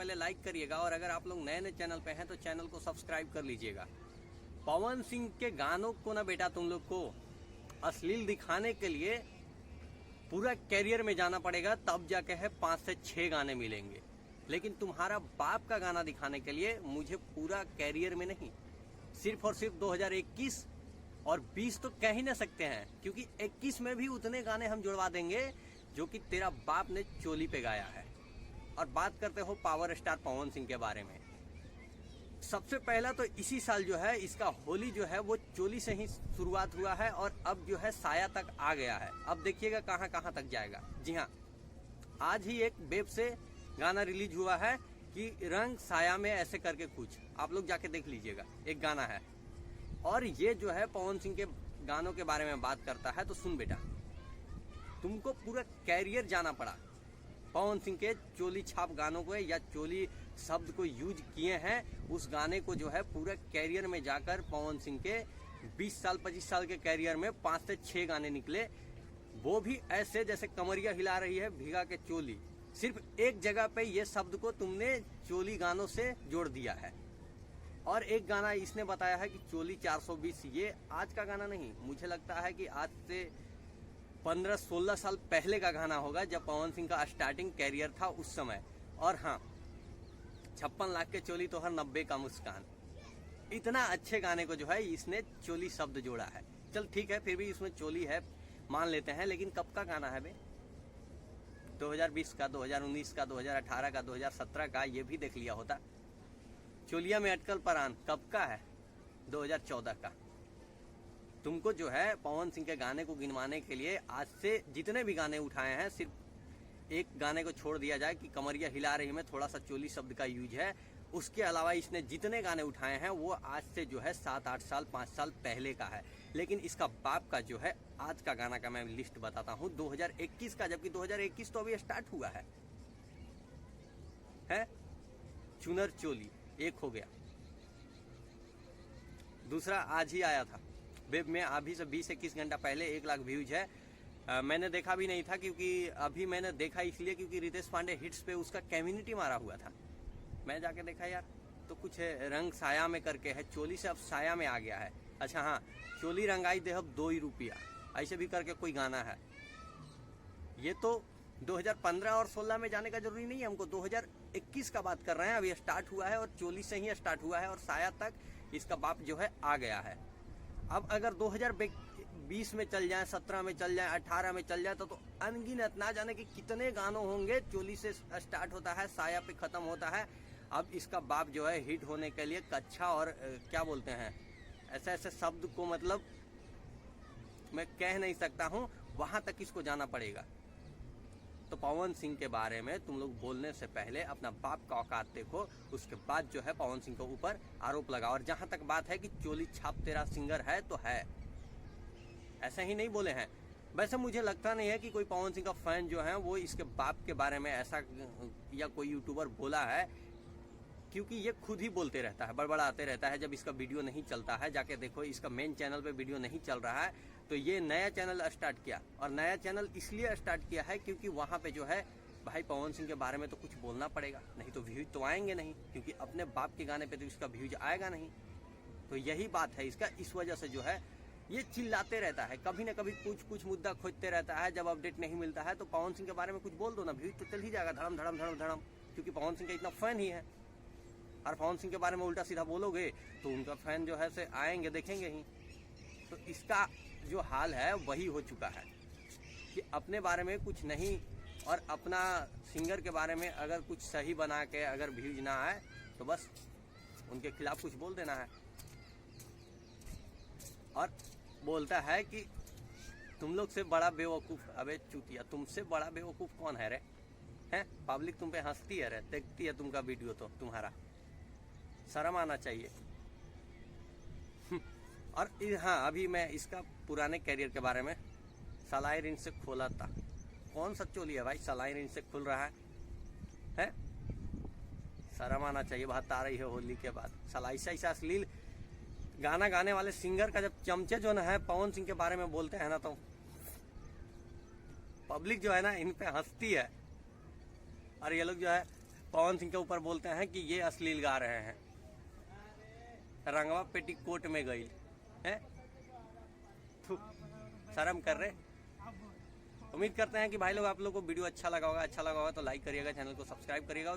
पहले लाइक करिएगा, और अगर आप लोग नए नए चैनल पे हैं तो चैनल को सब्सक्राइब कर लीजिएगा। पवन सिंह के गानों को ना बेटा तुम लोग को अश्लील दिखाने के लिए पूरा कैरियर में जाना पड़ेगा, तब जाके है 5 से 6 गाने मिलेंगे। लेकिन तुम्हारा बाप का गाना दिखाने के लिए मुझे पूरा कैरियर में नहीं, सिर्फ और सिर्फ 2021 और 20 तो कह ही ना सकते हैं, क्योंकि 21 में भी उतने गाने हम जुड़वा देंगे जो कि तेरा बाप ने चोली पे गाया है। और बात करते हो पावर स्टार पवन सिंह के बारे में, सबसे पहला तो इसी साल जो है इसका होली जो है वो चोली से ही शुरुआत हुआ है, और अब जो है साया तक आ गया है। अब देखिएगा कहां कहां तक जाएगा। जी हाँ, आज ही एक वेब से गाना रिलीज हुआ है कि रंग साया में ऐसे करके कुछ, आप लोग जाके देख लीजिएगा, एक गाना है। और ये जो है पवन सिंह के गानों के बारे में बात करता है। तो सुन बेटा, तुमको पूरा कैरियर जाना पड़ा पवन सिंह के चोली छाप गानों को, या चोली शब्द को यूज किए हैं उस गाने को जो है पूरा कैरियर में जाकर पवन सिंह के 20 साल 25 साल के कैरियर में 5 से 6 गाने निकले, वो भी ऐसे जैसे कमरिया हिला रही है भीगा के चोली। सिर्फ एक जगह पे ये शब्द को तुमने चोली गानों से जोड़ दिया है। और एक गाना इसने बताया है कि चोली 420, ये आज का गाना नहीं, मुझे लगता है कि आज से 15-16 साल पहले का गाना होगा, जब पवन सिंह का स्टार्टिंग कैरियर था उस समय। और हाँ, 56 लाख के चोली तो हर 90 का मुस्कान, इतना अच्छे गाने को जो है इसने चोली शब्द जोड़ा है। चल ठीक है, फिर भी इसमें चोली है मान लेते हैं, लेकिन कब का गाना है बे? 2020 का, 2019 का, 2018 का, 2017 का, ये भी देख लिया होता। चोलिया में अटकल परान कब का है? 2014 का। तुमको जो है पवन सिंह के गाने को गिनवाने के लिए आज से जितने भी गाने उठाए हैं, सिर्फ एक गाने को छोड़ दिया जाए कि कमरिया हिला रही में थोड़ा सा चोली शब्द का यूज है, उसके अलावा इसने जितने गाने उठाए हैं वो आज से जो है 7-8 साल 5 साल पहले का है। लेकिन इसका बाप का जो है आज का गाना का मैं लिस्ट बताता हूँ 2021 का, जबकि 2021 तो अभी स्टार्ट हुआ है। चुनर चोली एक हो गया, दूसरा आज ही आया था वेब में, अभी से 20-21 घंटा पहले 1 लाख व्यूज है। मैंने देखा भी नहीं था, क्योंकि अभी मैंने देखा इसलिए क्योंकि रितेश पांडे हिट्स पे उसका कम्युनिटी मारा हुआ था। मैं जाके देखा यार, तो कुछ रंग साया में करके है, चोली से अब साया में आ गया है। अच्छा हाँ, चोली रंगाई दे अब 2 रुपया, ऐसे भी करके कोई गाना है। ये तो 2015 और 16 में जाने का जरूरी नहीं है, हमको 2021 का बात कर रहे हैं। अभी स्टार्ट हुआ है और चोली से ही स्टार्ट हुआ है, और साया तक इसका बाप जो है आ गया है। अब अगर 2020 में चल जाए, 17 में चल जाए, 18 में चल जाए, तो अनगिनत ना जाने कि कितने गानों होंगे। चोली से स्टार्ट होता है, साया पे खत्म होता है। अब इसका बाप जो है हिट होने के लिए कच्चा और क्या बोलते हैं, ऐसे ऐसे शब्द को मतलब मैं कह नहीं सकता हूँ, वहां तक इसको जाना पड़ेगा। तो पवन सिंह के बारे में तुम लोग बोलने से पहले अपना बाप का औकात देखो, उसके बाद जो है पवन सिंह के ऊपर आरोप लगाओ। और जहां तक बात है कि चोली छाप तेरा सिंगर है, तो है, ऐसा ही नहीं बोले हैं। वैसे मुझे लगता नहीं है कि कोई पवन सिंह का फैन जो है वो इसके बाप के बारे में ऐसा या कोई यूट्यूबर बोला है, क्योंकि ये खुद ही बोलते रहता है, बड़बड़ाते रहता है। जब इसका वीडियो नहीं चलता है, जाके देखो इसका मेन चैनल पे वीडियो नहीं चल रहा है, तो ये नया चैनल स्टार्ट किया। और नया चैनल इसलिए स्टार्ट किया है क्योंकि वहां पे जो है भाई पवन सिंह के बारे में तो कुछ बोलना पड़ेगा, नहीं तो व्यूज तो आएंगे नहीं, क्योंकि अपने बाप के गाने पे तो इसका व्यूज आएगा नहीं। तो यही बात है इसका, इस वजह से जो है ये चिल्लाते रहता है, कभी न कभी कुछ मुद्दा खोजते रहता है। जब अपडेट नहीं मिलता है तो पवन सिंह के बारे में कुछ बोल दो ना, व्यूज तो चल ही जाएगा धड़म धड़म धड़म धड़म, क्योंकि पवन सिंह का इतना फैन ही है। और पवन सिंह के बारे में उल्टा सीधा बोलोगे तो उनका फैन जो है से आएंगे, देखेंगे ही। तो इसका जो हाल है वही हो चुका है कि अपने बारे में कुछ नहीं, और अपना सिंगर के बारे में अगर कुछ सही बना के अगर व्यूज ना आए तो बस उनके खिलाफ कुछ बोल देना है। और बोलता है कि तुम लोग से बड़ा बेवकूफ, अबे चूतिया, तुमसे बड़ा बेवकूफ कौन है रे? हैं, पब्लिक तुम पे हंसती है रे, देखती है तुमका वीडियो, तो तुम्हारा शर्म आना चाहिए। और हाँ, अभी मैं इसका पुराने कैरियर के बारे में सलाई रिंच से खोला था। कौन सा चोली है भाई सलाई रिंच से खुल रहा है? शर्म आना चाहिए, बात आ रही है होली के बाद। साला ऐसा ऐसा अश्लील गाना गाने वाले सिंगर का जब चमचे जो है पवन सिंह के बारे में बोलते हैं ना, तो पब्लिक जो है ना इन पे हंसती है। और ये लोग जो है पवन सिंह के ऊपर बोलते हैं कि ये अश्लील गा रहे हैं। रंगवा पेटीकोट में गई है, शर्म कर रहे। उम्मीद करते हैं कि भाई लोग आप लोग को वीडियो अच्छा लगा होगा तो लाइक करिएगा, चैनल को सब्सक्राइब करिएगा।